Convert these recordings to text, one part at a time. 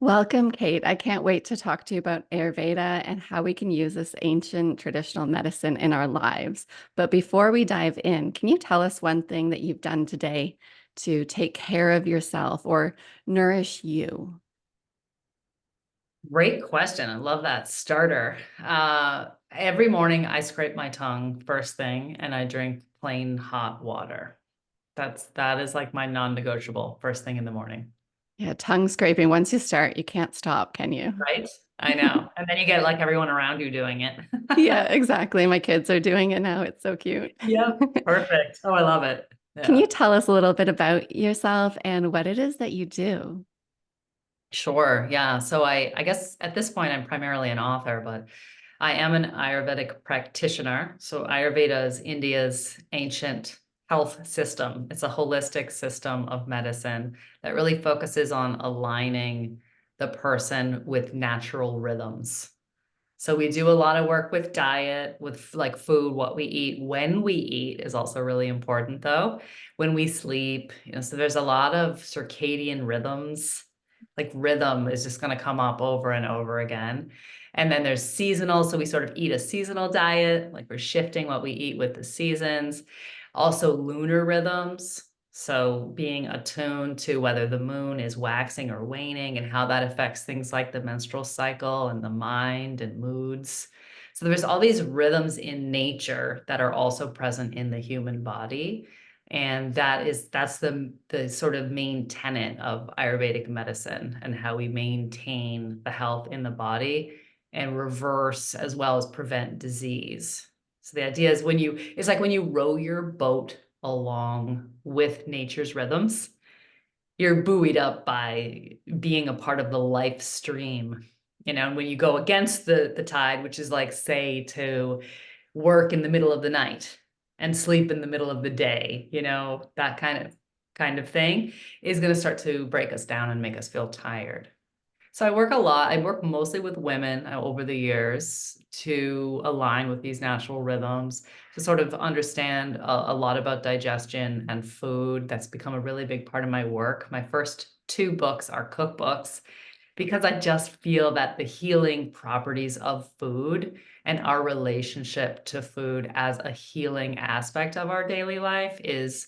Welcome, Kate. I can't wait to talk to you about Ayurveda and how we can use this ancient traditional medicine in our lives. But before we dive in, can you tell us one thing that you've done today to take care of yourself or nourish you? Great question. I love that starter. Every morning I scrape my tongue first thing and I drink plain hot water. That is like my non-negotiable first thing in the morning, Yeah, tongue scraping. Once you start, you can't stop, can you? right? I know. And then you get like everyone around you doing it. Yeah, exactly. My kids are doing it now. It's so cute. Yep. Perfect. Oh, I love it. Can Yeah. you tell us a little bit about yourself and what it is that you do? Sure. Yeah. So I guess at this point I'm primarily an author, but I am an Ayurvedic practitioner. So Ayurveda is India's ancient health system. It's a holistic system of medicine that really focuses on aligning the person with natural rhythms. So we do a lot of work with diet, with like food, what we eat, when we eat is also really important though. When we sleep, so there's a lot of circadian rhythms. Like rhythm is just going to come up over and over again. And then there's seasonal. So we sort of eat a seasonal diet, like we're shifting what we eat with the seasons. Also lunar rhythms. So being attuned to whether the moon is waxing or waning and how that affects things like the menstrual cycle and the mind and moods. So there's all these rhythms in nature that are also present in the human body. And that's the sort of main tenet of Ayurvedic medicine and how we maintain the health in the body and reverse as well as prevent disease. So the idea is it's like when you row your boat along with nature's rhythms, you're buoyed up by being a part of the life stream. And when you go against the tide, which is like, say, to work in the middle of the night and sleep in the middle of the day, that kind of thing is going to start to break us down and make us feel tired. So I work a lot. I work mostly with women over the years to align with these natural rhythms, to sort of understand a lot about digestion and food. That's become a really big part of my work. My first two books are cookbooks because I just feel that the healing properties of food and our relationship to food as a healing aspect of our daily life is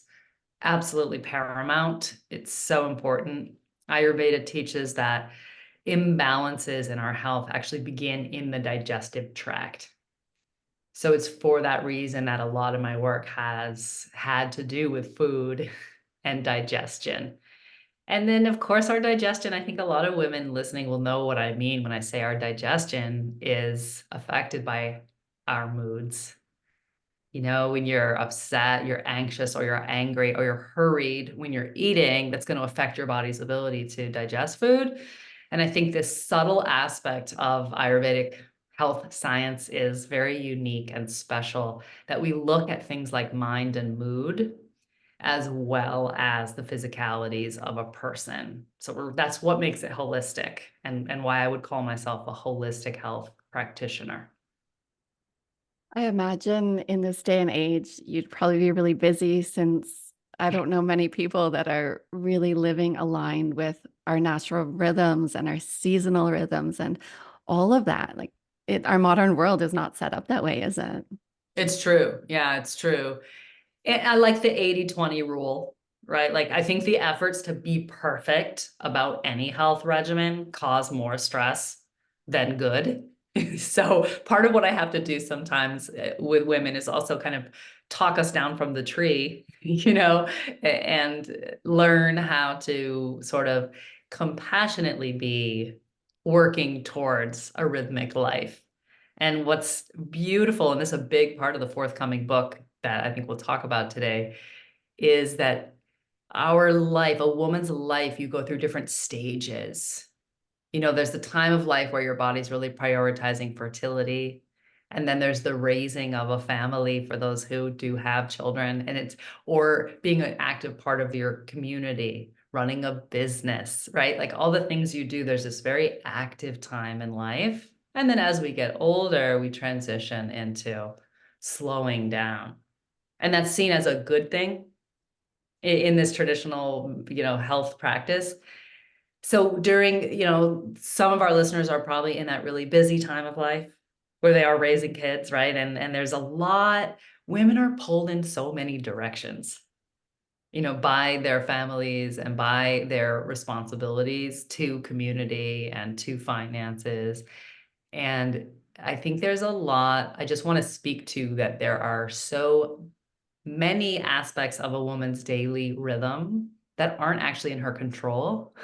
absolutely paramount. It's so important. Ayurveda teaches that imbalances in our health actually begin in the digestive tract. So it's for that reason that a lot of my work has had to do with food and digestion. And then, of course, our digestion, I think a lot of women listening will know what I mean when I say our digestion is affected by our moods. When you're upset, you're anxious, or you're angry, or you're hurried when you're eating, that's going to affect your body's ability to digest food. And I think this subtle aspect of Ayurvedic health science is very unique and special that we look at things like mind and mood as well as the physicalities of a person. So that's what makes it holistic and why I would call myself a holistic health practitioner. I imagine in this day and age, you'd probably be really busy since I don't know many people that are really living aligned with our natural rhythms and our seasonal rhythms and all of that. Our modern world is not set up that way, is it? It's true. Yeah, it's true. And I like the 80-20 rule, right? Like, I think the efforts to be perfect about any health regimen cause more stress than good. So, part of what I have to do sometimes with women is also kind of talk us down from the tree, and learn how to sort of compassionately be working towards a rhythmic life. And what's beautiful, and this is a big part of the forthcoming book that I think we'll talk about today, is that our life, a woman's life, you go through different stages. There's the time of life where your body's really prioritizing fertility. And then there's the raising of a family for those who do have children, or being an active part of your community, running a business, right? Like all the things you do, there's this very active time in life. And then as we get older, we transition into slowing down. And that's seen as a good thing in this traditional, health practice. So during, some of our listeners are probably in that really busy time of life where they are raising kids, right? And there's a lot, women are pulled in so many directions, by their families and by their responsibilities to community and to finances. And I think there's a lot I just want to speak to, that there are so many aspects of a woman's daily rhythm that aren't actually in her control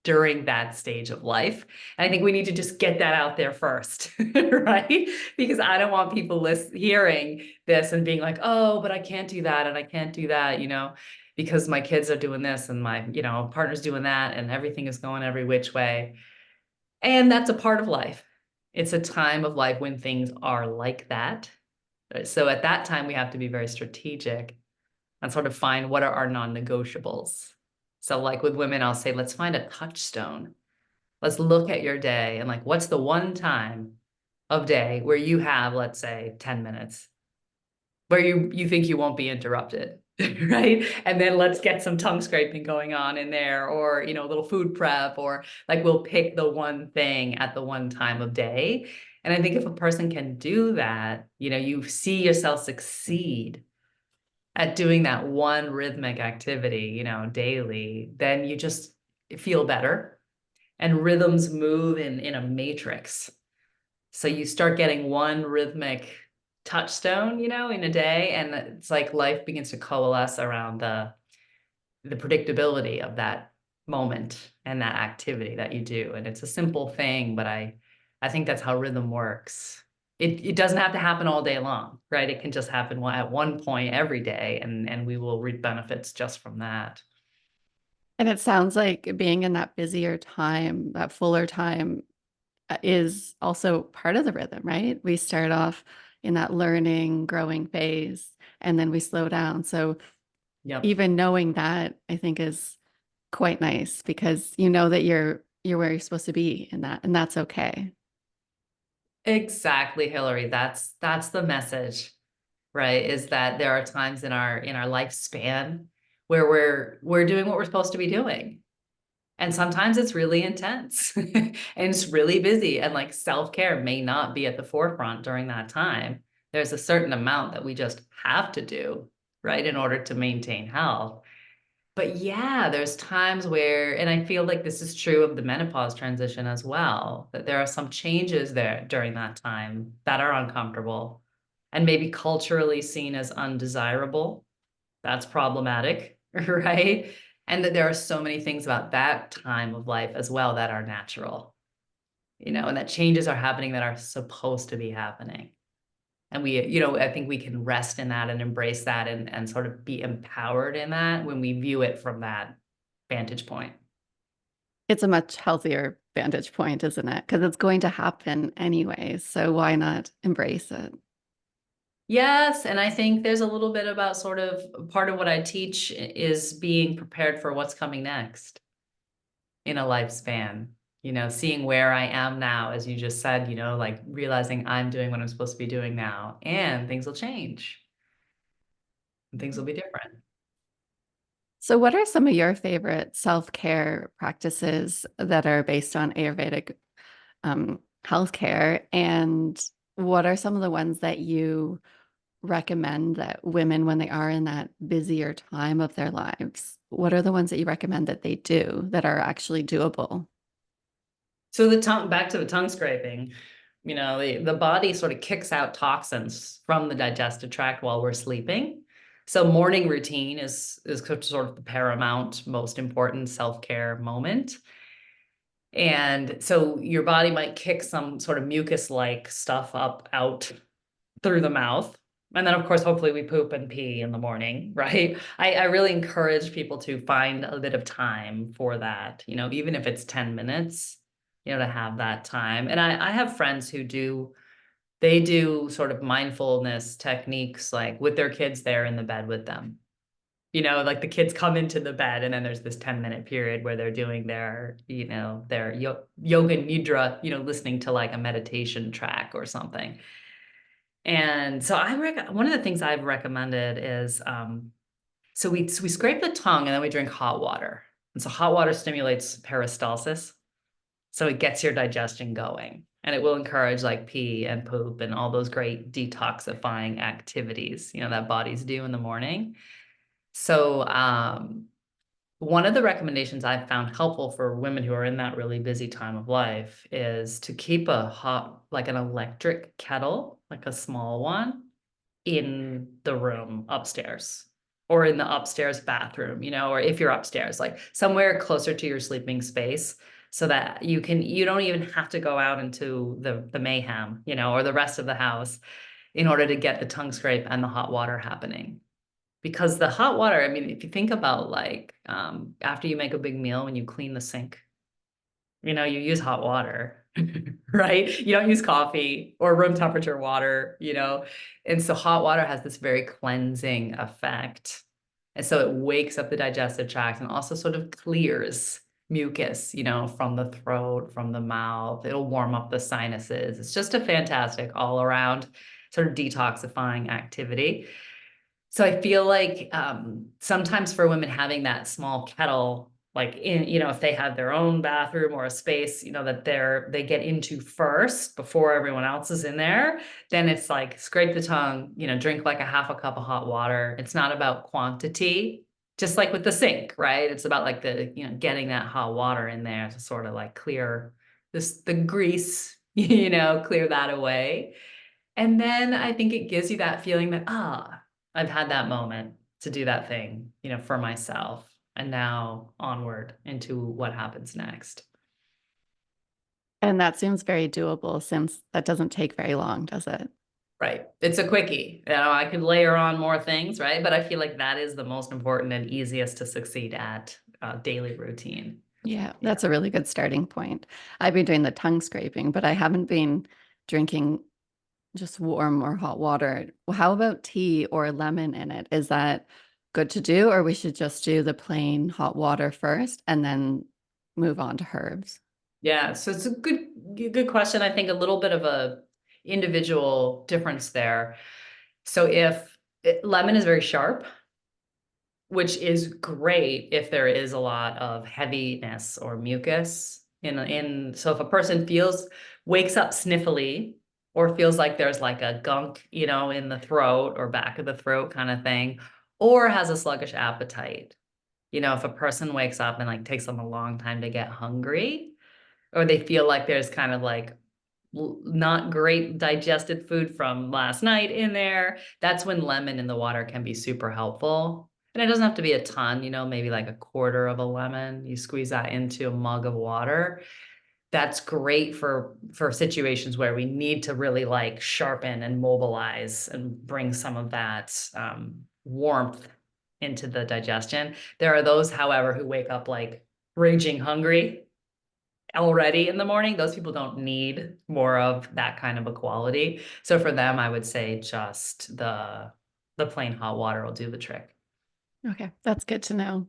during that stage of life. And I think we need to just get that out there first, right? Because I don't want people hearing this and being like, oh, but I can't do that and I can't do that, because my kids are doing this and my, partner's doing that and everything is going every which way. And that's a part of life. It's a time of life when things are like that. So at that time, we have to be very strategic and sort of find what are our non-negotiables. So like with women, I'll say, let's find a touchstone. Let's look at your day and like, what's the one time of day where you have, let's say, 10 minutes where you think you won't be interrupted, right? And then let's get some tongue scraping going on in there, or, a little food prep, or like we'll pick the one thing at the one time of day. And I think if a person can do that, you see yourself succeed at doing that one rhythmic activity, daily, then you just feel better. And rhythms move in a matrix. So you start getting one rhythmic touchstone, in a day, and it's like life begins to coalesce around the predictability of that moment and that activity that you do. And it's a simple thing, but I think that's how rhythm works. It doesn't have to happen all day long, right? It can just happen at one point every day, and we will reap benefits just from that. And it sounds like being in that busier time, that fuller time, is also part of the rhythm, right? We start off in that learning, growing phase, and then we slow down. So Yep. even knowing that, I think, is quite nice because you know that you're where you're supposed to be in that, and that's okay. Exactly, Hillary. That's the message, right? Is that there are times in our lifespan where we're doing what we're supposed to be doing. And sometimes it's really intense and it's really busy, and like self-care may not be at the forefront during that time. There's a certain amount that we just have to do, right, in order to maintain health. But yeah, there's times where, and I feel like this is true of the menopause transition as well, that there are some changes there during that time that are uncomfortable and maybe culturally seen as undesirable. That's problematic, right? And that there are so many things about that time of life as well that are natural, and that changes are happening that are supposed to be happening. And we, I think we can rest in that and embrace that, and sort of be empowered in that when we view it from that vantage point. It's a much healthier vantage point, isn't it? Because it's going to happen anyway. So why not embrace it? Yes, and I think there's a little bit about sort of part of what I teach is being prepared for what's coming next in a lifespan. Seeing where I am now, as you just said, like realizing I'm doing what I'm supposed to be doing now, and things will change and things will be different. So, what are some of your favorite self-care practices that are based on Ayurvedic healthcare? And what are some of the ones that you recommend that women, when they are in that busier time of their lives, what are the ones that you recommend that they do that are actually doable? So back to the tongue scraping, the body sort of kicks out toxins from the digestive tract while we're sleeping. So morning routine is sort of the paramount, most important self-care moment. And so your body might kick some sort of mucus-like stuff up out through the mouth. And then, of course, hopefully we poop and pee in the morning, right? I really encourage people to find a bit of time for that, even if it's 10 minutes, to have that time. And I have friends who they do sort of mindfulness techniques, like with their kids there in the bed with them. Like the kids come into the bed and then there's this 10-minute period where they're doing their yoga nidra, listening to like a meditation track or something. And so one of the things I've recommended is so we scrape the tongue and then we drink hot water. And so hot water stimulates peristalsis. So it gets your digestion going, and it will encourage like pee and poop and all those great detoxifying activities, that bodies do in the morning. So one of the recommendations I've found helpful for women who are in that really busy time of life is to keep a hot, like an electric kettle, like a small one, in the room upstairs or in the upstairs bathroom, or if you're upstairs, like somewhere closer to your sleeping space so that you don't even have to go out into the mayhem, or the rest of the house in order to get the tongue scrape and the hot water happening. Because the hot water, I mean, if you think about like after you make a big meal, when you clean the sink, you use hot water, right? You don't use coffee or room temperature water. And so hot water has this very cleansing effect. And so it wakes up the digestive tract and also sort of clears mucus, from the throat, from the mouth. It'll warm up the sinuses. It's just a fantastic all around sort of detoxifying activity. So I feel like sometimes for women having that small kettle, like if they have their own bathroom or a space, that they get into first before everyone else is in there, then it's like scrape the tongue, drink like a half a cup of hot water. It's not about quantity, just like with the sink, right? It's about like getting that hot water in there to sort of like clear the grease, clear that away. And then I think it gives you that feeling that, I've had that moment to do that thing, for myself. And now onward into what happens next. And that seems very doable since that doesn't take very long, does it? Right. It's a quickie. I could layer on more things, right? But I feel like that is the most important and easiest to succeed at daily routine. Yeah, Yeah. that's a really good starting point. I've been doing the tongue scraping, but I haven't been drinking just warm or hot water. Well, how about tea or lemon in it? Is that good to do, or we should just do the plain hot water first and then move on to herbs? Yeah. So it's a good question. I think a little bit of a individual difference there. So if lemon is very sharp, which is great if there is a lot of heaviness or mucus so if a person wakes up sniffly or feels like there's like a gunk, in the throat or back of the throat kind of thing, or has a sluggish appetite, if a person wakes up and like takes them a long time to get hungry, or they feel like there's kind of like not great digested food from last night in there, that's when lemon in the water can be super helpful. And it doesn't have to be a ton, maybe like a quarter of a lemon. You squeeze that into a mug of water. That's great for situations where we need to really like sharpen and mobilize and bring some of that warmth into the digestion. There are those, however, who wake up like raging hungry already in the morning. Those people don't need more of that kind of a quality. So for them, I would say just the plain hot water will do the trick. Okay, that's good to know.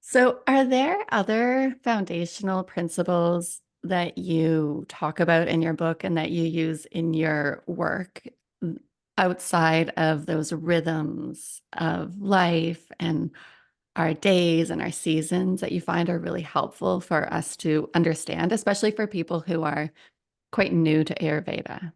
So, are there other foundational principles that you talk about in your book and that you use in your work outside of those rhythms of life and our days and our seasons that you find are really helpful for us to understand, especially for people who are quite new to Ayurveda?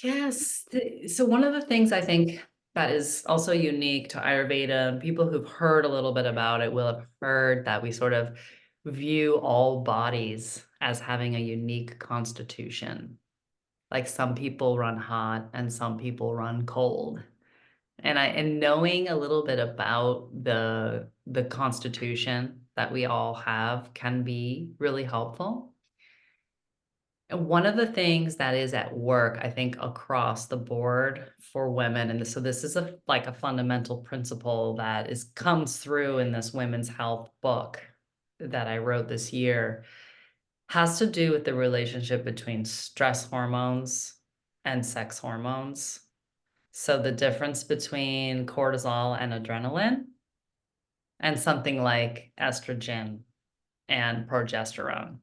Yes. So one of the things I think that is also unique to Ayurveda, and people who've heard a little bit about it will have heard that we sort of view all bodies as having a unique constitution. Like some people run hot and some people run cold. And knowing a little bit about the constitution that we all have can be really helpful. And one of the things that is at work, I think, across the board for women, and so this is like a fundamental principle that comes through in this women's health book that I wrote this year, has to do with the relationship between stress hormones and sex hormones. So the difference between cortisol and adrenaline and something like estrogen and progesterone,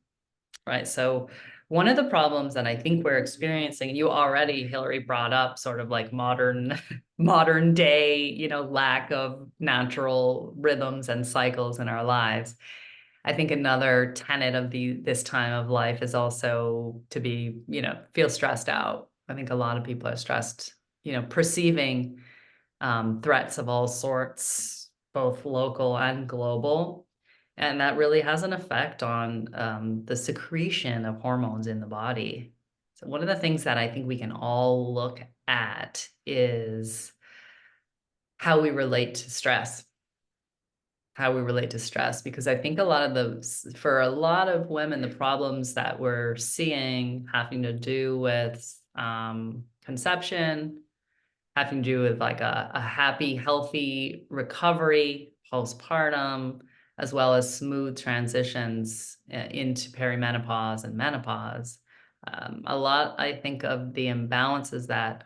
right? So One of the problems that I think we're experiencing, and you already, Hillary, brought up sort of like modern day, lack of natural rhythms and cycles in our lives. I think another tenet of this time of life is also to be, feel stressed out. I think a lot of people are stressed, perceiving threats of all sorts, both local and global. And that really has an effect on the secretion of hormones in the body. So, one of the things that I think we can all look at is how we relate to stress. How we relate to stress, because I think for a lot of women, the problems that we're seeing having to do with conception, having to do with like a happy, healthy recovery postpartum, as well as smooth transitions into perimenopause and menopause. A lot, I think, of the imbalances that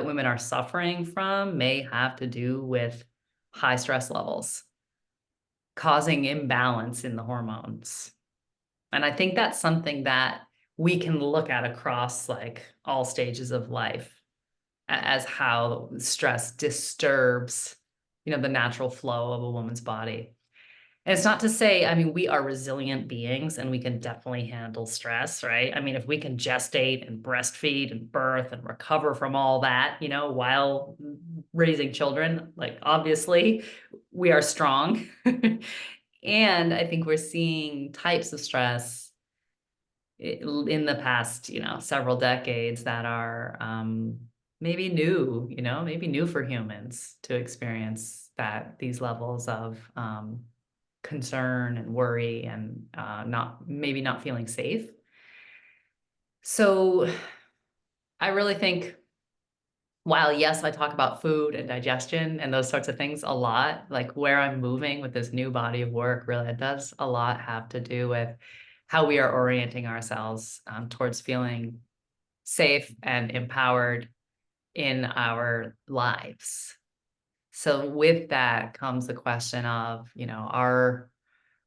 women are suffering from may have to do with high stress levels, causing imbalance in the hormones. And I think that's something that we can look at across like all stages of life as how stress disturbs, the natural flow of a woman's body. And it's not to say, I mean, we are resilient beings and we can definitely handle stress, right? I mean, if we can gestate and breastfeed and birth and recover from all that, while raising children, like obviously we are strong. And I think we're seeing types of stress in the past, several decades that are maybe new for humans to experience these levels of concern and worry and not feeling safe. So I really think, while yes, I talk about food and digestion and those sorts of things a lot, like where I'm moving with this new body of work, really, it does a lot have to do with how we are orienting ourselves towards feeling safe and empowered in our lives. So with that comes the question of, are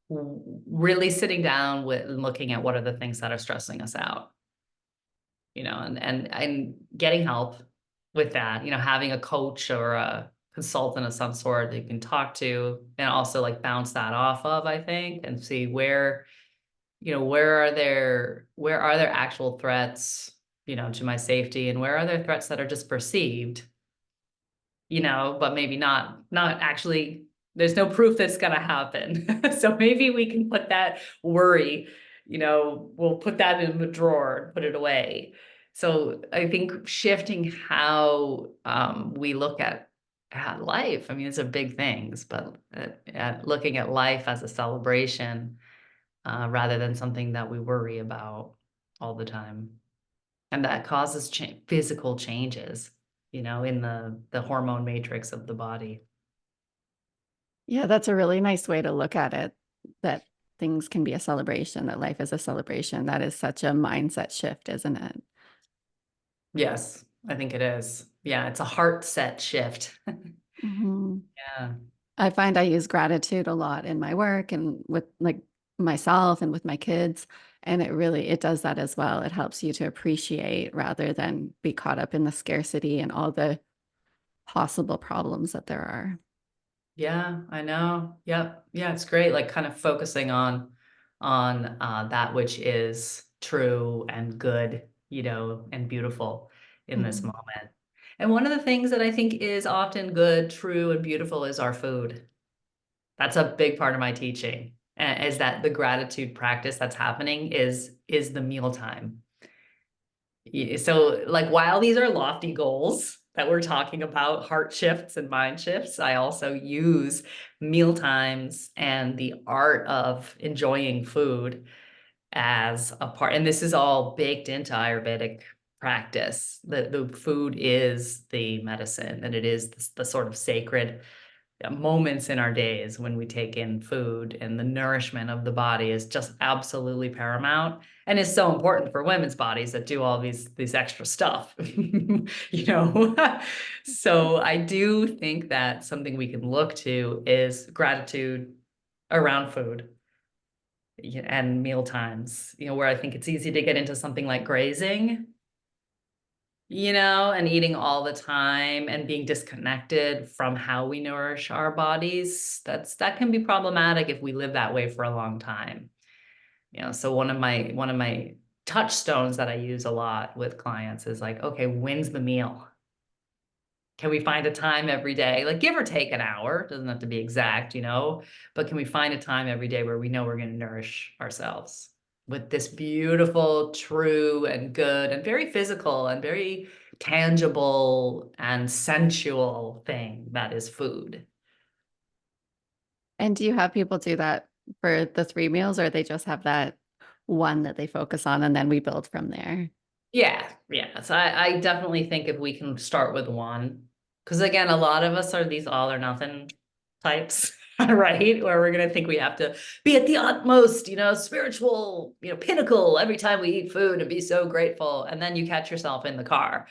really sitting down with and looking at what are the things that are stressing us out, and getting help with that, having a coach or a consultant of some sort that you can talk to and also like bounce that off of, I think, and see where are there actual threats, to my safety, and where are there threats that are just perceived, but maybe not actually, there's no proof that's going to happen. So maybe we can put that worry, we'll put that in the drawer, put it away. So I think shifting how we look at life, I mean, it's a big things, but at looking at life as a celebration rather than something that we worry about all the time. And that causes physical changes, in the hormone matrix of the body. Yeah, that's a really nice way to look at it, that things can be a celebration, that life is a celebration. That is such a mindset shift, isn't it? Yes, I think it is. Yeah, it's a heart set shift. Mhm. Yeah. I find I use gratitude a lot in my work and with like myself and with my kids. And it does that as well. It helps you to appreciate rather than be caught up in the scarcity and all the possible problems that there are. Yeah, I know. Yep. Yeah, it's great. Like kind of focusing on that which is true and good, and beautiful in this Mhm. moment. And one of the things that I think is often good, true, and beautiful is our food. That's a big part of my teaching. Is that the gratitude practice that's happening is the mealtime. So, like, while these are lofty goals that we're talking about, heart shifts and mind shifts, I also use meal times and the art of enjoying food as a part. And this is all baked into Ayurvedic practice. The food is the medicine, and it is the sort of sacred moments in our days when we take in food, and the nourishment of the body is just absolutely paramount and is so important for women's bodies that do all these extra stuff. So I do think that something we can look to is gratitude around food. and meal times, where I think it's easy to get into something like grazing, and eating all the time and being disconnected from how we nourish our bodies. That can be problematic if we live that way for a long time. So one of my touchstones that I use a lot with clients is like, okay, when's the meal? Can we find a time every day, like give or take an hour, doesn't have to be exact, but can we find a time every day where we know we're going to nourish ourselves with this beautiful, true, and good, and very physical, and very tangible and sensual thing that is food? And do you have people do that for the 3 meals, or they just have that one that they focus on and then we build from there? Yeah, yeah. So I definitely think if we can start with one, because again, a lot of us are these all or nothing types, right? Where we're gonna think we have to be at the utmost, spiritual, pinnacle every time we eat food and be so grateful. And then you catch yourself in the car,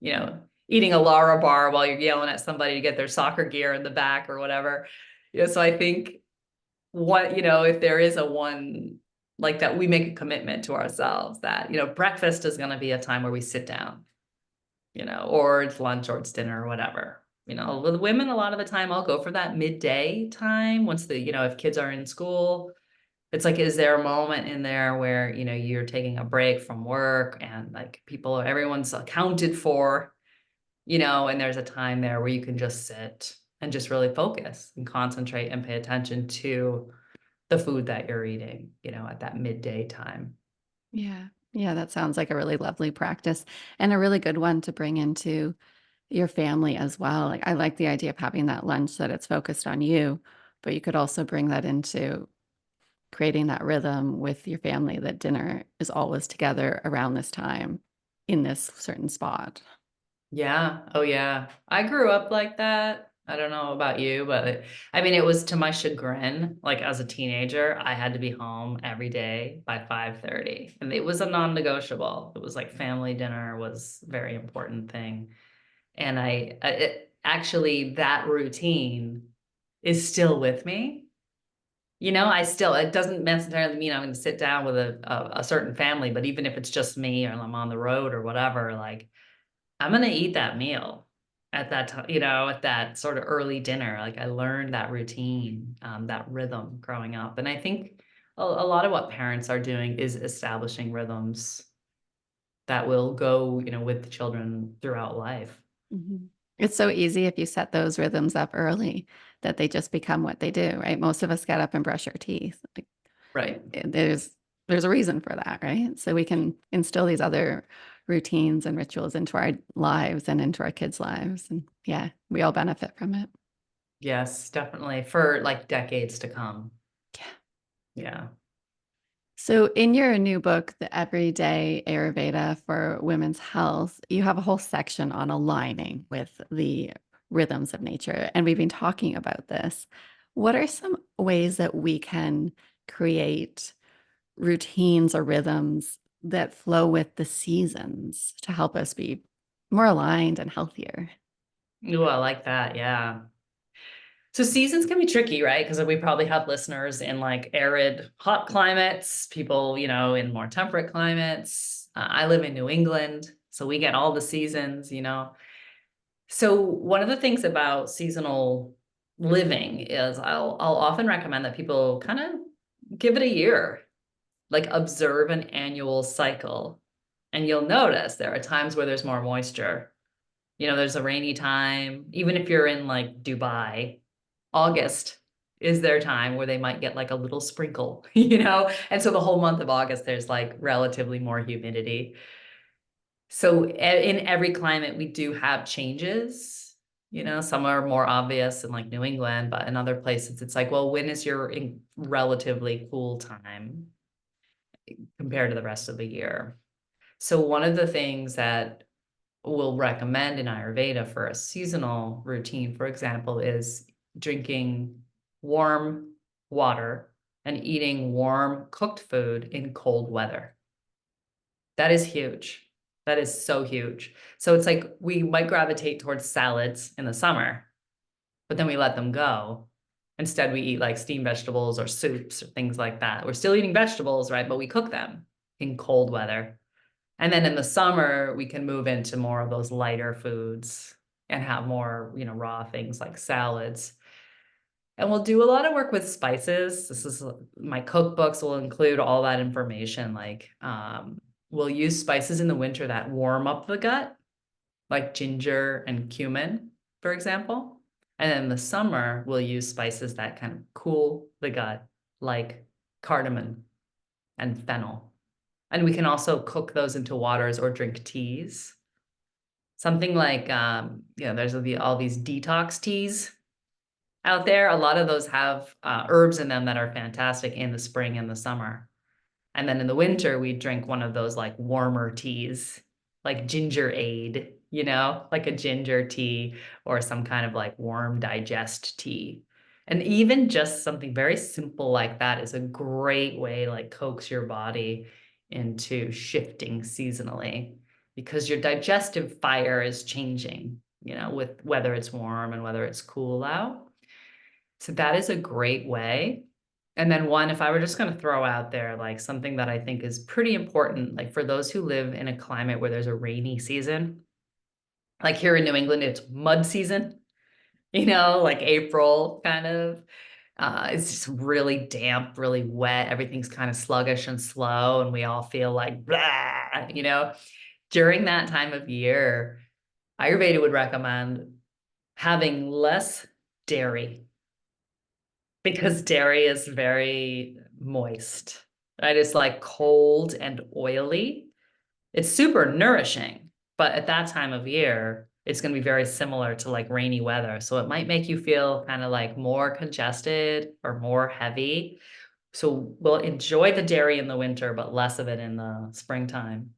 you know, eating a Lara bar while you're yelling at somebody to get their soccer gear in the back or whatever. So I think if there is a one like that, we make a commitment to ourselves that, breakfast is going to be a time where we sit down, or it's lunch or it's dinner or whatever. With women, a lot of the time I'll go for that midday time once if kids are in school. It's like, is there a moment in there where, you're taking a break from work and like everyone's accounted for, and there's a time there where you can just sit and just really focus and concentrate and pay attention to the food that you're eating, at that midday time. Yeah. Yeah, that sounds like a really lovely practice and a really good one to bring into your family as well. Like I like the idea of having that lunch that it's focused on you, but you could also bring that into creating that rhythm with your family that dinner is always together around this time in this certain spot. Yeah. Oh, yeah. I grew up like that. I don't know about you, but I mean, it was to my chagrin. Like as a teenager, I had to be home every day by 5:30, and it was a non-negotiable. It was like family dinner was a very important thing. And actually that routine is still with me. It doesn't necessarily mean I'm going to sit down with a certain family, but even if it's just me or I'm on the road or whatever, like I'm going to eat that meal at that time, at that sort of early dinner. Like I learned that routine, that rhythm growing up. And I think a lot of what parents are doing is establishing rhythms that will go, with the children throughout life. Mhm. It's so easy if you set those rhythms up early that they just become what they do, right? Most of us get up and brush our teeth. Like, Right. there's a reason for that, right? So we can instill these other routines and rituals into our lives and into our kids' lives. And yeah, we all benefit from it. Yes, definitely. For like decades to come. Yeah. Yeah. So, in your new book, The Everyday Ayurveda for Women's Health, you have a whole section on aligning with the rhythms of nature. And we've been talking about this. What are some ways that we can create routines or rhythms that flow with the seasons to help us be more aligned and healthier? Ooh, I like that. Yeah. So seasons can be tricky, right? Because we probably have listeners in like arid, hot climates, people, in more temperate climates. I live in New England, so we get all the seasons. So one of the things about seasonal living is I'll often recommend that people kind of give it a year, like observe an annual cycle. And you'll notice there are times where there's more moisture. There's a rainy time. Even if you're in like Dubai, August is their time where they might get like a little sprinkle, And so the whole month of August, there's like relatively more humidity. So in every climate, we do have changes. Some are more obvious in like New England, but in other places, it's like, well, when is your relatively cool time compared to the rest of the year? So one of the things that we'll recommend in Ayurveda for a seasonal routine, for example, is drinking warm water and eating warm cooked food in cold weather. That is huge. That is so huge. So it's like we might gravitate towards salads in the summer, but then we let them go. Instead, we eat like steamed vegetables or soups or things like that. We're still eating vegetables, right? But we cook them in cold weather. And then in the summer, we can move into more of those lighter foods and have more, raw things like salads. And we'll do a lot of work with spices. This is my cookbooks will include all that information. Like, we'll use spices in the winter that warm up the gut, like ginger and cumin, for example. And then in the summer, we'll use spices that kind of cool the gut, like cardamom and fennel. And we can also cook those into waters or drink teas. Something like, there's all these detox teas out there. A lot of those have herbs in them that are fantastic in the spring and the summer. And then in the winter, we drink one of those like warmer teas, like ginger aid, like a ginger tea or some kind of like warm digest tea. And even just something very simple like that is a great way to like coax your body into shifting seasonally because your digestive fire is changing, with whether it's warm and whether it's cool out. So that is a great way. And then one, if I were just going to throw out there, like something that I think is pretty important, like for those who live in a climate where there's a rainy season, like here in New England, it's mud season, like April kind of. It's just really damp, really wet. Everything's kind of sluggish and slow, and we all feel like blah. During that time of year, Ayurveda would recommend having less dairy because dairy is very moist, right? It's like cold and oily. It's super nourishing, but at that time of year, it's going to be very similar to like rainy weather. So it might make you feel kind of like more congested or more heavy. So we'll enjoy the dairy in the winter, but less of it in the springtime.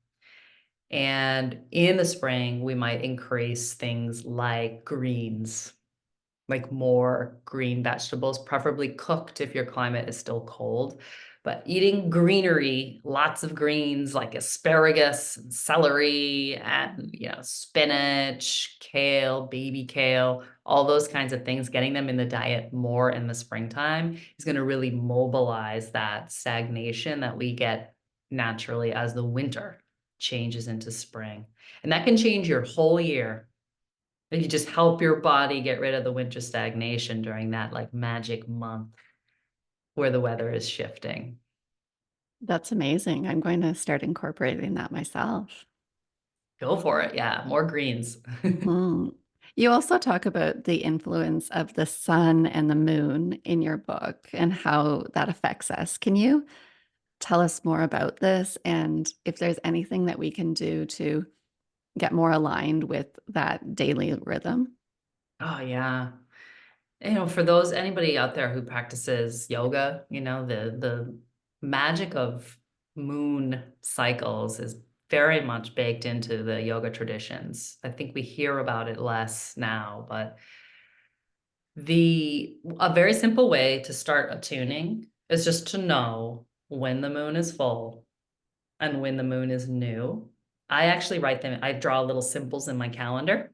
And in the spring, we might increase things like greens, like more green vegetables, preferably cooked if your climate is still cold. But eating greenery, lots of greens like asparagus and celery and spinach, kale, baby kale, all those kinds of things, getting them in the diet more in the springtime is going to really mobilize that stagnation that we get naturally as the winter changes into spring. And that can change your whole year. If you just help your body get rid of the winter stagnation during that like magic month where the weather is shifting. That's amazing. I'm going to start incorporating that myself. Go for it. Yeah, more greens. Hmm. You also talk about the influence of the sun and the moon in your book and how that affects us. Can you tell us more about this and if there's anything that we can do to get more aligned with that daily rhythm? Oh yeah. For those anybody out there who practices yoga, the magic of moon cycles is very much baked into the yoga traditions. I think we hear about it less now, but a very simple way to start attuning is just to know when the moon is full and when the moon is new. I actually write them, I draw little symbols in my calendar.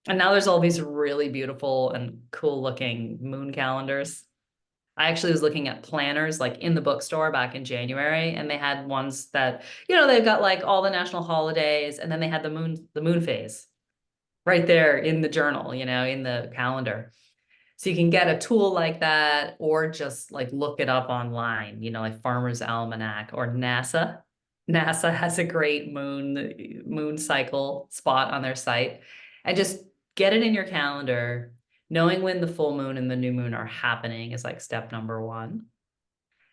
And now there's all these really beautiful and cool looking moon calendars. I actually was looking at planners like in the bookstore back in January, and they had ones that, they've got like all the national holidays, and then they had the moon phase right there in the journal, in the calendar. So you can get a tool like that or just like look it up online, like Farmer's Almanac or NASA. NASA has a great moon cycle spot on their site. And just get it in your calendar. Knowing when the full moon and the new moon are happening is like step number one.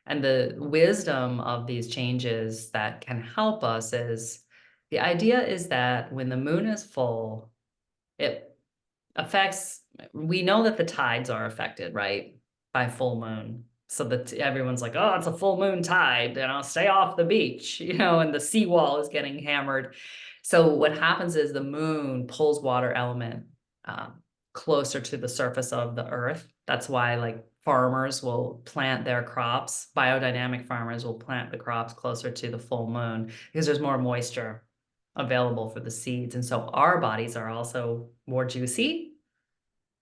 And the wisdom of these changes that can help us is the idea is that when the moon is full, it affects, we know that the tides are affected, right, by full moon. So that everyone's like, oh, it's a full moon tide, stay off the beach, and the seawall is getting hammered. So what happens is the moon pulls water element closer to the surface of the earth. That's why like farmers will plant their crops, biodynamic farmers will plant the crops closer to the full moon because there's more moisture available for the seeds. And so our bodies are also more juicy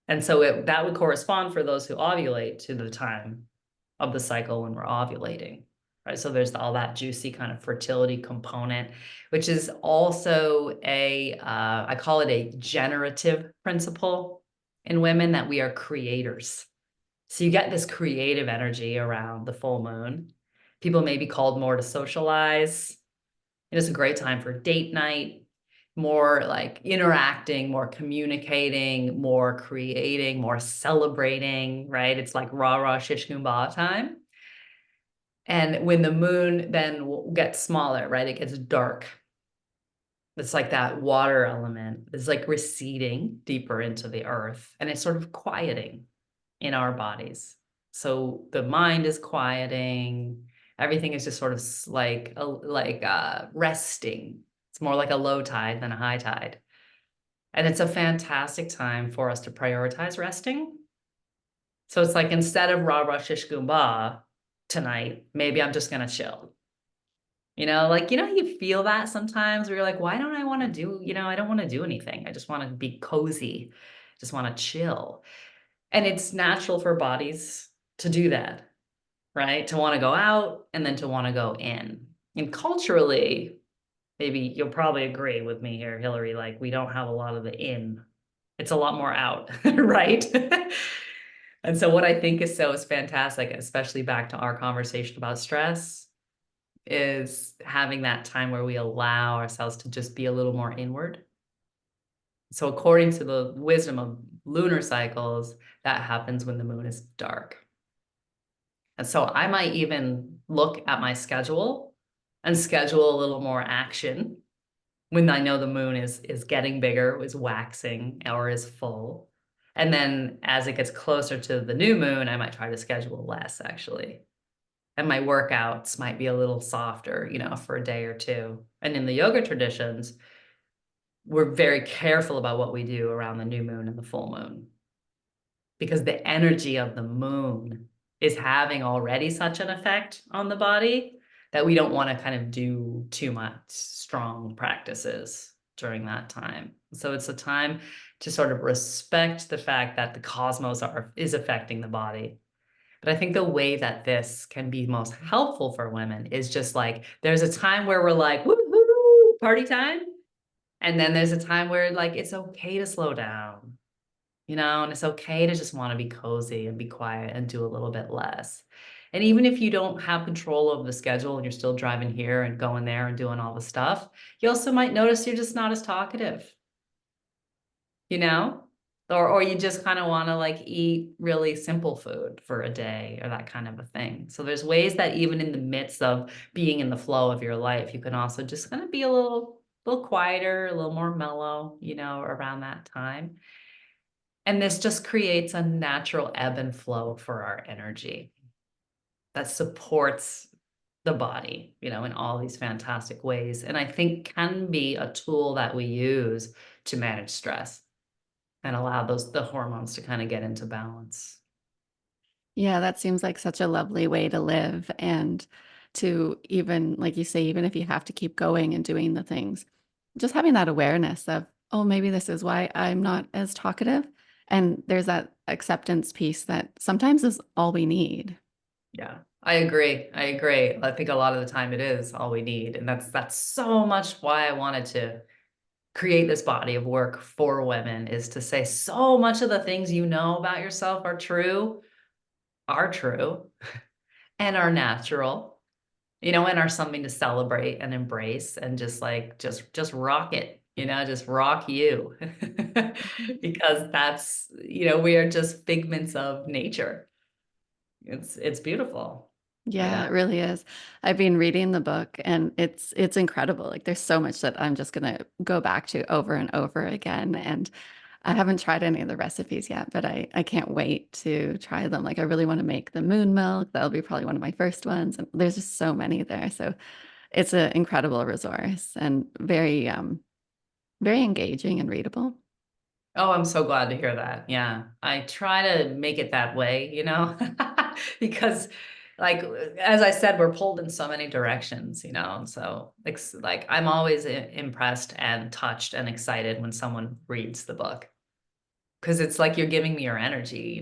And so that would correspond for those who ovulate to the time of the cycle when we're ovulating, right? So there's all that juicy kind of fertility component, which is also I call it a generative principle in women, that we are creators. So you get this creative energy around the full moon. People may be called more to socialize. It is a great time for date night, more like interacting, more communicating, more creating, more celebrating, right? It's like rah rah shish kumbah time. And when the moon then gets smaller, right, it gets dark. It's like that water element is like receding deeper into the earth, and it's sort of quieting in our bodies. So the mind is quieting. Everything is just sort of resting. It's more like a low tide than a high tide. And it's a fantastic time for us to prioritize resting. So it's like, instead of rah rah shish kumbah tonight, maybe I'm just gonna chill. You feel that sometimes where you're like, why don't I want to do, I don't want to do anything. I just want to be cozy, just want to chill. And it's natural for bodies to do that, right? To want to go out and then to want to go in. And culturally, maybe you'll probably agree with me here, Hillary, like we don't have a lot of the in. It's a lot more out, right? And so what I think is fantastic, especially back to our conversation about stress, is having that time where we allow ourselves to just be a little more inward. So according to the wisdom of lunar cycles, that happens when the moon is dark. And so I might even look at my schedule and schedule a little more action when I know the moon is getting bigger, is waxing, or is full. And then as it gets closer to the new moon, I might try to schedule less, actually. And my workouts might be a little softer, for a day or two. And in the yoga traditions, we're very careful about what we do around the new moon and the full moon, because the energy of the moon is having already such an effect on the body that we don't want to kind of do too much strong practices during that time. So it's a time to sort of respect the fact that the cosmos is affecting the body. But I think the way that this can be most helpful for women is just like, there's a time where we're like, woo, party time. And then there's a time where like, it's okay to slow down, and it's okay to just want to be cozy and be quiet and do a little bit less. And even if you don't have control of the schedule and you're still driving here and going there and doing all the stuff, you also might notice you're just not as talkative, you know? Or you just kind of want to like eat really simple food for a day or that kind of a thing. So there's ways that even in the midst of being in the flow of your life, you can also just kind of be a little quieter, a little more mellow, around that time. And this just creates a natural ebb and flow for our energy that supports the body, in all these fantastic ways. And I think can be a tool that we use to manage stress and allow the hormones to kind of get into balance. Yeah, that seems like such a lovely way to live, and to, even like you say, even if you have to keep going and doing the things, just having that awareness of, oh, maybe this is why I'm not as talkative. And there's that acceptance piece that sometimes is all we need. Yeah, I agree. I agree. I think a lot of the time it is all we need. And that's so much why I wanted to create this body of work for women, is to say so much of the things you know about yourself are true and are natural, and are something to celebrate and embrace, and just like just rock it, just rock you. Because we are just figments of nature. It's beautiful, Yeah, it really is. I've been reading the book, and it's incredible. Like, there's so much that I'm just gonna go back to over and over again. And I haven't tried any of the recipes yet, but I can't wait to try them. Like, I really want to make the moon milk. That'll be probably one of my first ones. And there's just so many there. So it's an incredible resource, and very engaging and readable. Oh, I'm so glad to hear that. Yeah. I try to make it that way, because like as I said, we're pulled in so many directions, and so like I'm always impressed and touched and excited when someone reads the book. because it's like you're giving me your energy,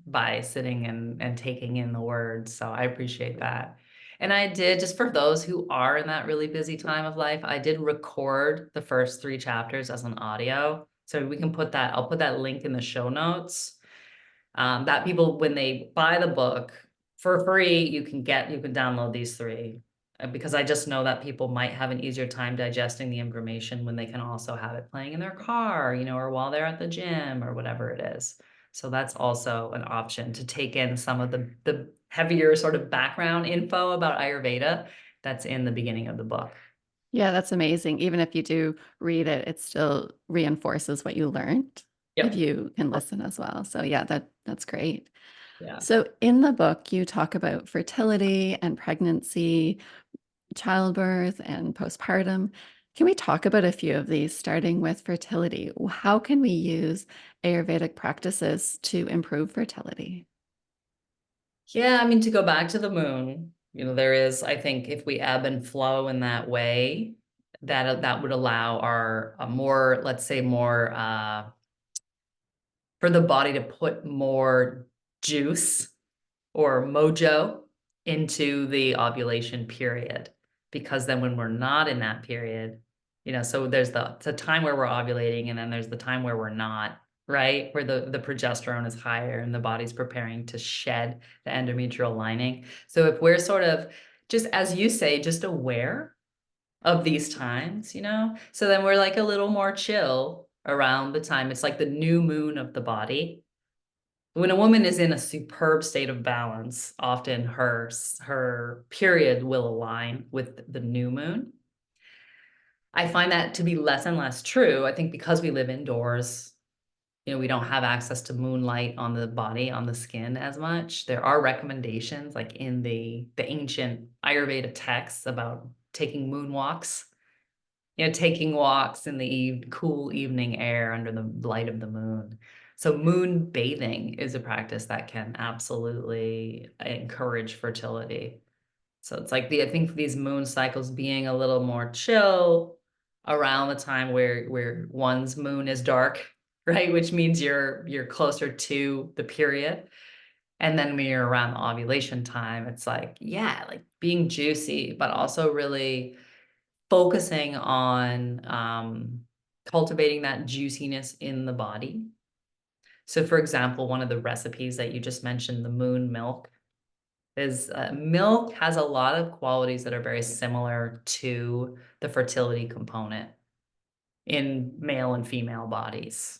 by sitting and taking in the words. So I appreciate that. And I did, just for those who are in that really busy time of life, I did record the first 3 chapters as an audio. So we can I'll put that link in the show notes. That people, when they buy the book for free, you can download these 3. Because I just know that people might have an easier time digesting the information when they can also have it playing in their car, or while they're at the gym or whatever it is. So that's also an option to take in some of the heavier sort of background info about Ayurveda that's in the beginning of the book. Yeah, that's amazing. Even if you do read it, it still reinforces what you learned if Yep. you can listen as well. So yeah, that's great. Yeah. So in the book, you talk about fertility and pregnancy, childbirth and postpartum. Can we talk about a few of these, starting with fertility? How can we use Ayurvedic practices to improve fertility? Yeah, I mean, to go back to the moon, there is, I think, if we ebb and flow in that way, that would allow our more, let's say, more for the body to put more juice or mojo into the ovulation period. Because then when we're not in that period, so there's the time where we're ovulating, and then there's the time where we're not, right? Where the progesterone is higher and the body's preparing to shed the endometrial lining. So if we're sort of, just as you say, just aware of these times, so then we're like a little more chill around the time. It's like the new moon of the body. When a woman is in a superb state of balance, often her period will align with the new moon. I find that to be less and less true. I think because we live indoors, we don't have access to moonlight on the body, on the skin as much. There are recommendations like in the ancient Ayurveda texts about taking moon walks, taking walks in the cool evening air under the light of the moon. So moon bathing is a practice that can absolutely encourage fertility. So it's like I think these moon cycles being a little more chill around the time where one's moon is dark, right? Which means you're closer to the period. And then when you're around the ovulation time, it's like, yeah, like being juicy, but also really focusing on cultivating that juiciness in the body. So, for example, one of the recipes that you just mentioned, the moon milk, is milk has a lot of qualities that are very similar to the fertility component in male and female bodies.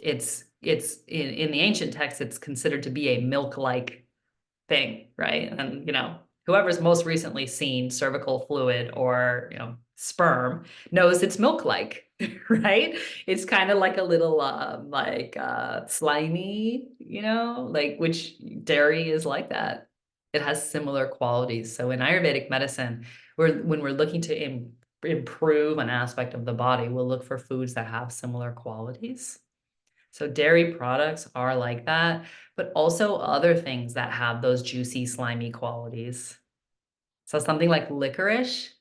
It's in the ancient text, it's considered to be a milk-like thing, right? And whoever's most recently seen cervical fluid or sperm knows it's milk-like, right? It's kind of like a little slimy, like, which dairy is like that. It has similar qualities. So in Ayurvedic medicine, when we're looking to improve an aspect of the body, we'll look for foods that have similar qualities. So dairy products are like that, but also other things that have those juicy, slimy qualities. So something like licorice.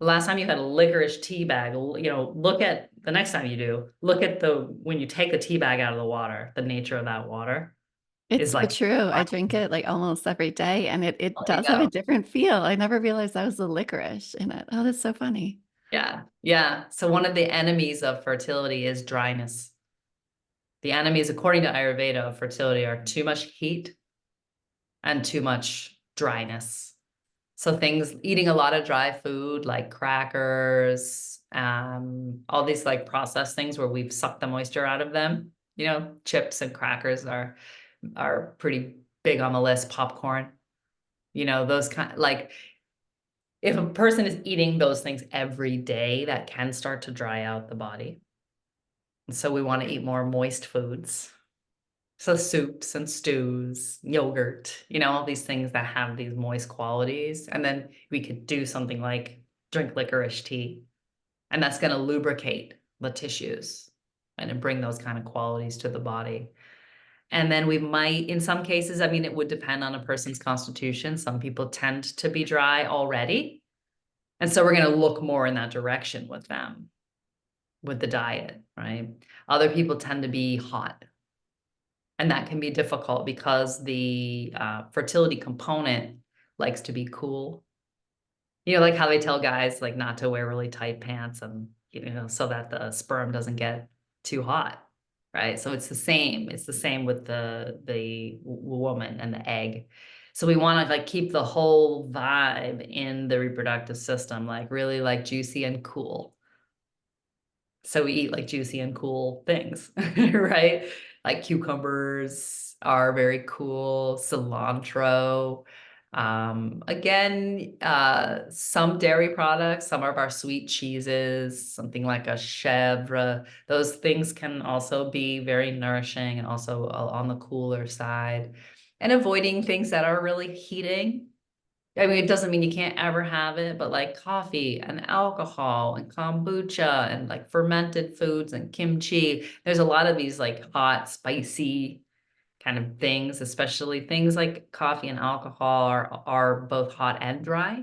The last time you had a licorice tea bag, look at the next time you do, look at when you take the tea bag out of the water, the nature of that water It's is so like, true. I drink it like almost every day, and it there you does have a go. different feel. I never realized that was the licorice in it. Oh, that's so funny. Yeah. Yeah. So one of the enemies of fertility is dryness. The enemies, according to Ayurveda, of fertility are too much heat and too much dryness. So eating a lot of dry food like crackers, all these like processed things where we've sucked the moisture out of them. Chips and crackers are pretty big on the list. Popcorn, those like if a person is eating those things every day, that can start to dry out the body. And so we want to eat more moist foods. So soups and stews, yogurt, all these things that have these moist qualities. And then we could do something like drink licorice tea, and that's going to lubricate the tissues and bring those kind of qualities to the body. And then we might, in some cases, I mean, it would depend on a person's constitution. Some people tend to be dry already. And so we're going to look more in that direction with them. with the diet, right? Other people tend to be hot, and that can be difficult because the fertility component likes to be cool. You know, like how they tell guys like not to wear really tight pants and so that the sperm doesn't get too hot, right? So it's the same. It's the same with the woman and the egg. So we want to like keep the whole vibe in the reproductive system, like really like juicy and cool. So we eat like juicy and cool things, right? Like cucumbers are very cool, cilantro. Again, some dairy products, some of our sweet cheeses, something like a chèvre, those things can also be very nourishing and also on the cooler side. And avoiding things that are really heating. I mean, it doesn't mean you can't ever have it, but like coffee and alcohol and kombucha and like fermented foods and kimchi. There's a lot of these like hot, spicy kind of things, especially things like coffee and alcohol are both hot and dry.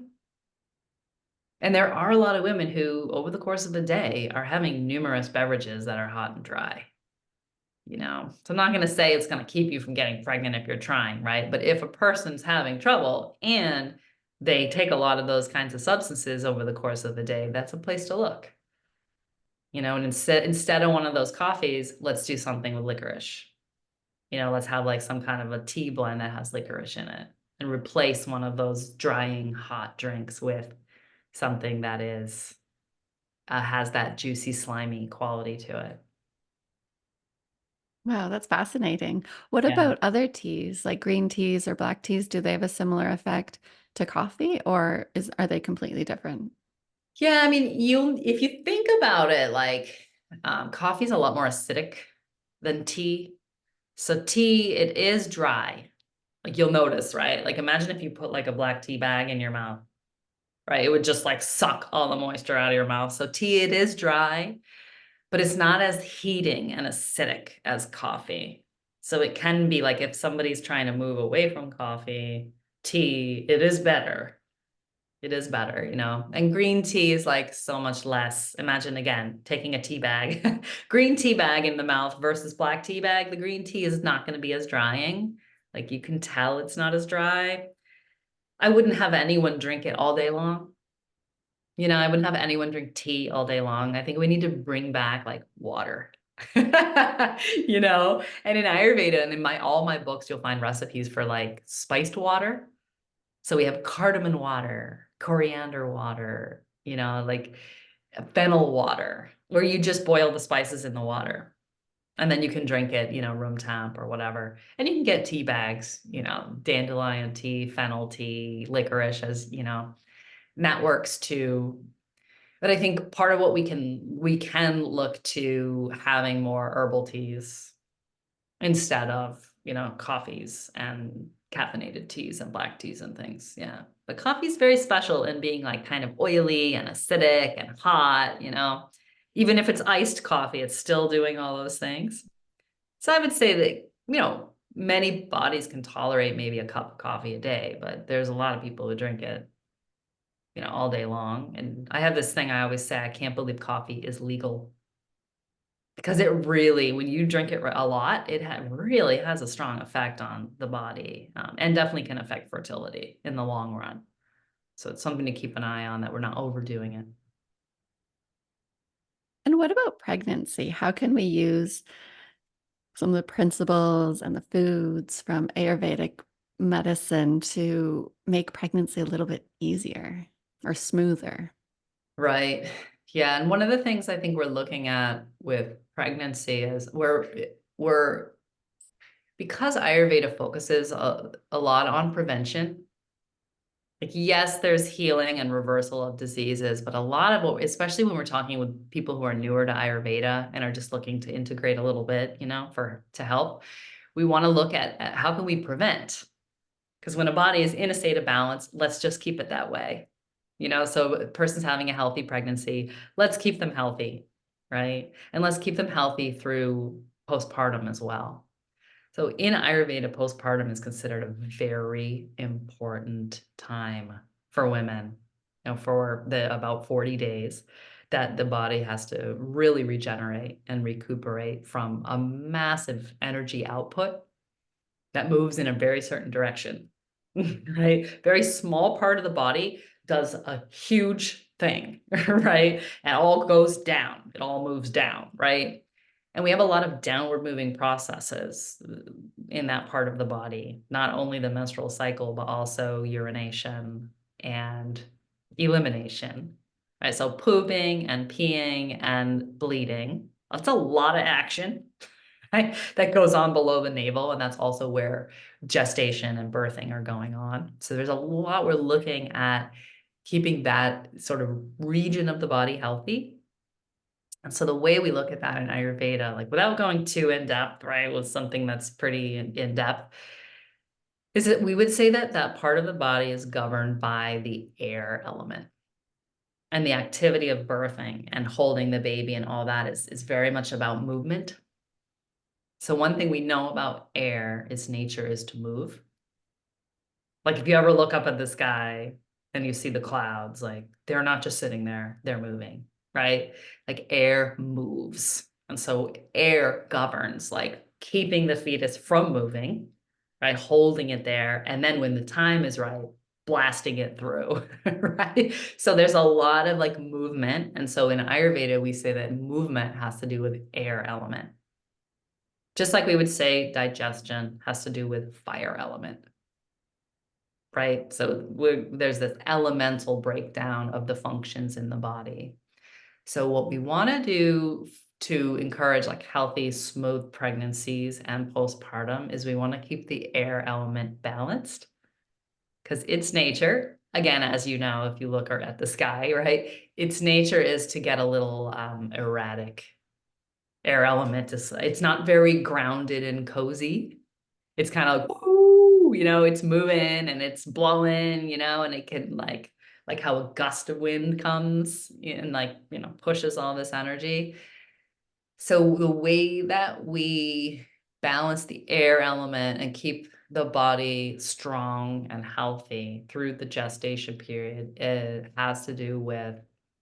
And there are a lot of women who, over the course of the day, are having numerous beverages that are hot and dry. So I'm not going to say it's going to keep you from getting pregnant if you're trying, right? But if a person's having trouble and they take a lot of those kinds of substances over the course of the day, that's a place to look. And instead of one of those coffees, let's do something with licorice. Let's have like some kind of a tea blend that has licorice in it and replace one of those drying hot drinks with something that is has that juicy, slimy quality to it. Wow, that's fascinating. What Yeah. about other teas, like green teas or black teas? Do they have a similar effect to coffee, or are they completely different? Yeah, I mean, if you think about it, like coffee is a lot more acidic than tea. So tea, it is dry. Like you'll notice, right? Like imagine if you put like a black tea bag in your mouth, right? It would just like suck all the moisture out of your mouth. So tea, it is dry, but it's not as heating and acidic as coffee. So it can be like if somebody's trying to move away from coffee, tea, it is better. It is better. And green tea is like so much less. Imagine again, taking a tea bag, green tea bag in the mouth versus black tea bag. The green tea is not going to be as drying. Like you can tell it's not as dry. I wouldn't have anyone drink it all day long. I wouldn't have anyone drink tea all day long. I think we need to bring back like water. And in Ayurveda and in all my books, you'll find recipes for like spiced water. So we have cardamom water, coriander water, like fennel water, where you just boil the spices in the water. And then you can drink it, room temp or whatever. And you can get tea bags, dandelion tea, fennel tea, licorice and that works too. But I think part of what we can look to having more herbal teas instead of, coffees and caffeinated teas and black teas and things. Yeah. But coffee is very special in being like kind of oily and acidic and hot. Even if it's iced coffee, it's still doing all those things. So I would say that, many bodies can tolerate maybe a cup of coffee a day, but there's a lot of people who drink it, all day long. And I have this thing I always say, I can't believe coffee is legal because it really, when you drink it a lot, it really has a strong effect on the body, and definitely can affect fertility in the long run. So it's something to keep an eye on that we're not overdoing it. And what about pregnancy? How can we use some of the principles and the foods from Ayurvedic medicine to make pregnancy a little bit easier or smoother? Right. Yeah. And one of the things I think we're looking at with pregnancy is we're because Ayurveda focuses a lot on prevention. Like, yes, there's healing and reversal of diseases, but a lot of what, especially when we're talking with people who are newer to Ayurveda and are just looking to integrate a little bit, to help, we want to look at how can we prevent? Because when a body is in a state of balance, let's just keep it that way. So a person's having a healthy pregnancy, let's keep them healthy, right? And let's keep them healthy through postpartum as well. So in Ayurveda, postpartum is considered a very important time for women, for the about 40 days. that the body has to really regenerate and recuperate from a massive energy output that moves in a very certain direction, right? Very small part of the body does a huge thing, right? And all goes down. It all moves down, right? And we have a lot of downward moving processes in that part of the body, not only the menstrual cycle, but also urination and elimination, right? So pooping and peeing and bleeding. That's a lot of action, right? That goes on below the navel, and that's also where gestation and birthing are going on. So there's a lot we're looking at keeping that sort of region of the body healthy. And so the way we look at that in Ayurveda, like without going too in depth, right, with something that's pretty in depth, is that we would say that that part of the body is governed by the air element. And the activity of birthing and holding the baby and all that is very much about movement. So one thing we know about air is nature is to move. Like if you ever look up at the sky and you see the clouds, like they're not just sitting there, they're moving, right? Like air moves. And so air governs like keeping the fetus from moving, right? Holding it there. And then when the time is right, blasting it through, right? So there's a lot of like movement. And so in Ayurveda, we say that movement has to do with air element. Just like we would say digestion has to do with fire element, right? So there's this elemental breakdown of the functions in the body. So what we want to do to encourage like healthy, smooth pregnancies and postpartum is we want to keep the air element balanced because its nature, again, as you know, if you look at the sky, right, its nature is to get a little erratic. Air element is, it's not very grounded and cozy. It's kind of like, woo, it's moving and it's blowing, and it can like how a gust of wind comes and like, pushes all this energy. So the way that we balance the air element and keep the body strong and healthy through the gestation period, it has to do with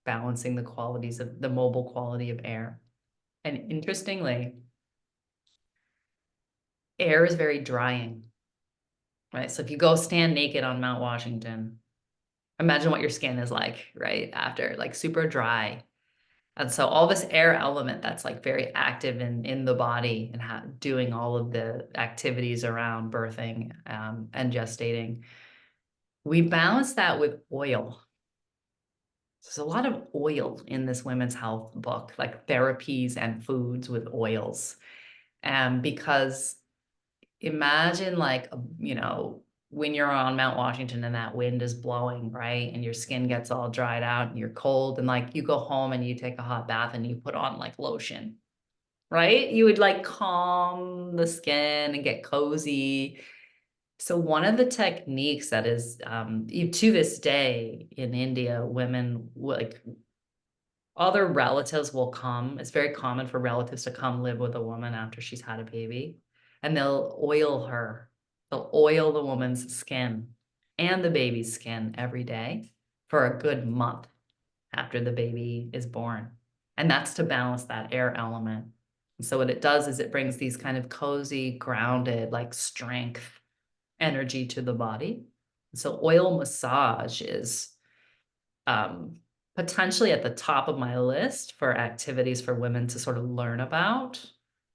balancing the qualities of the mobile quality of air. And interestingly, air is very drying, right? So if you go stand naked on Mount Washington, imagine what your skin is like, right? After like super dry. And so all this air element that's like very active in the body and doing all of the activities around birthing and gestating, we balance that with oil. There's a lot of oil in this women's health book, like therapies and foods with oils. Because imagine like, when you're on Mount Washington and that wind is blowing, right? And your skin gets all dried out and you're cold and like you go home and you take a hot bath and you put on like lotion, right? You would like calm the skin and get cozy. So one of the techniques that is to this day in India, women like other relatives will come. It's very common for relatives to come live with a woman after she's had a baby, and they'll oil her. They'll oil the woman's skin and the baby's skin every day for a good month after the baby is born. And that's to balance that air element. And so what it does is it brings these kind of cozy, grounded, like strength energy to the body. So oil massage is potentially at the top of my list for activities for women to sort of learn about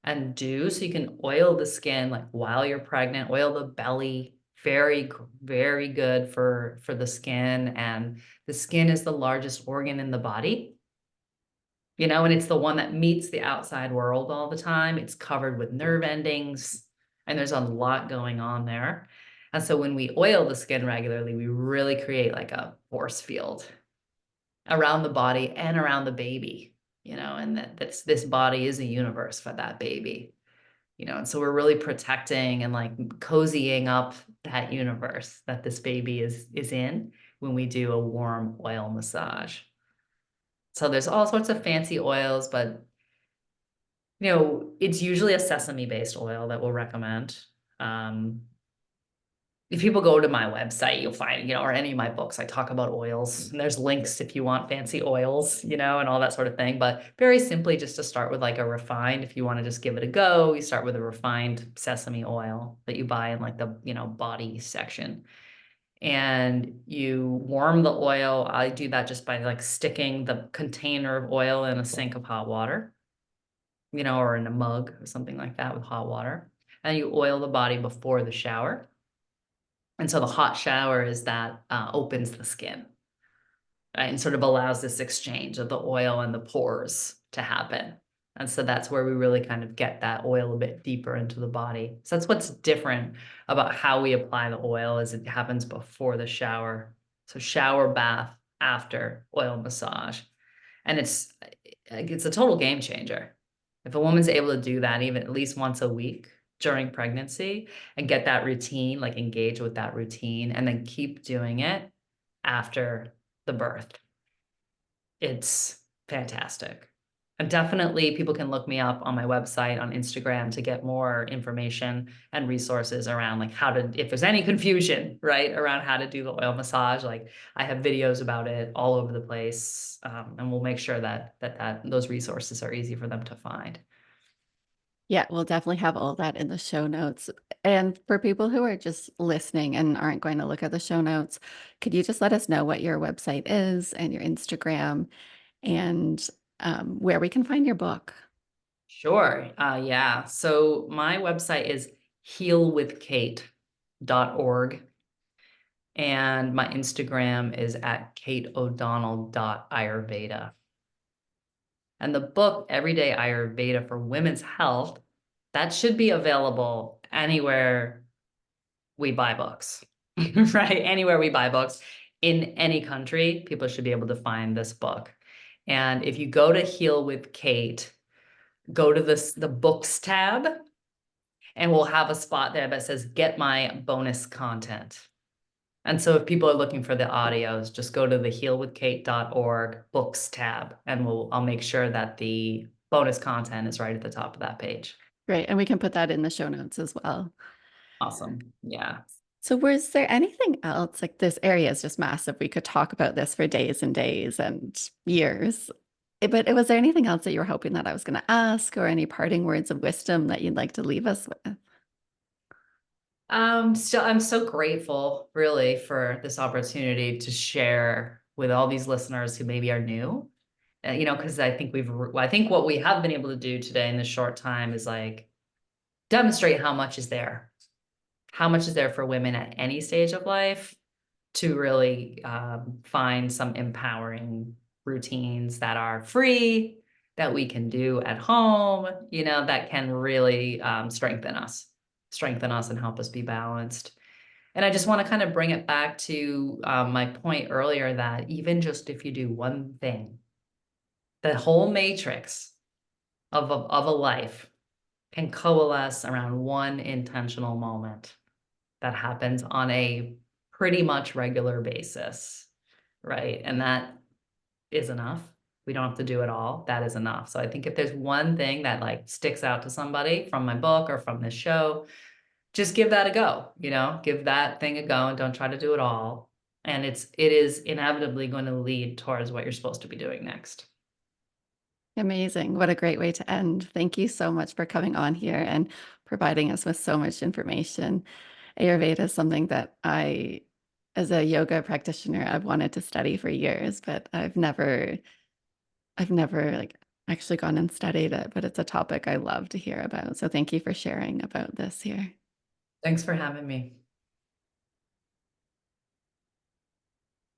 and do. So you can oil the skin like while you're pregnant, oil the belly. Very, very good for the skin. And the skin is the largest organ in the body, and it's the one that meets the outside world all the time. It's covered with nerve endings, and there's a lot going on there. And so when we oil the skin regularly, we really create like a force field around the body and around the baby, and that's this body is a universe for that baby, and so we're really protecting and like cozying up that universe that this baby is in when we do a warm oil massage. So there's all sorts of fancy oils, but it's usually a sesame based oil that we'll recommend. if people go to my website, you'll find, or any of my books, I talk about oils, and there's links if you want fancy oils, and all that sort of thing. But very simply, just to start with like a refined, if you want to just give it a go, you start with a refined sesame oil that you buy in like the, body section. And you warm the oil. I do that just by like sticking the container of oil in a sink of hot water, or in a mug or something like that with hot water. And you oil the body before the shower. And so the hot shower is that opens the skin, right? And sort of allows this exchange of the oil and the pores to happen. And so that's where we really kind of get that oil a bit deeper into the body. So that's what's different about how we apply the oil is it happens before the shower. So shower, bath, after oil massage. And it's a total game changer. If a woman's able to do that even at least once a week during pregnancy and get that routine, like engage with that routine, and then keep doing it after the birth, it's fantastic. And definitely people can look me up on my website, on Instagram, to get more information and resources around like how to, if there's any confusion, right, around how to do the oil massage. Like I have videos about it all over the place, and we'll make sure that those resources are easy for them to find. Yeah, we'll definitely have all that in the show notes. And for people who are just listening and aren't going to look at the show notes, could you just let us know what your website is and your Instagram and where we can find your book? Sure. Yeah. So my website is healwithkate.org. And my Instagram is at kateodonnell.ayurveda. And the book, Everyday Ayurveda for Women's Health, that should be available anywhere we buy books, right? Anywhere we buy books in any country, people should be able to find this book. And if you go to Heal with Kate, go to the books tab, and we'll have a spot there that says get my bonus content. And so if people are looking for the audios, just go to the healwithkate.org books tab, and I'll make sure that the bonus content is right at the top of that page. Great. And we can put that in the show notes as well. Awesome. Yeah. So was there anything else? Like this area is just massive. We could talk about this for days and days and years. But was there anything else that you were hoping that I was going to ask or any parting words of wisdom that you'd like to leave us with? So I'm so grateful really for this opportunity to share with all these listeners who maybe are new. Because I think what we have been able to do today in this short time is like demonstrate how much is there for women at any stage of life to really find some empowering routines that are free, that we can do at home, that can really strengthen us and help us be balanced. And I just want to kind of bring it back to my point earlier that even just if you do one thing, the whole matrix of a life can coalesce around one intentional moment that happens on a pretty much regular basis, right? And that is enough. We don't have to do it all. That is enough. So I think if there's one thing that like sticks out to somebody from my book or from this show, just give that a go, give that thing a go and don't try to do it all. And it is inevitably going to lead towards what you're supposed to be doing next. Amazing. What a great way to end. Thank you so much for coming on here and providing us with so much information. Ayurveda is something that as a yoga practitioner, I've wanted to study for years, but I've never like actually gone and studied it, but it's a topic I love to hear about. So thank you for sharing about this here. Thanks for having me.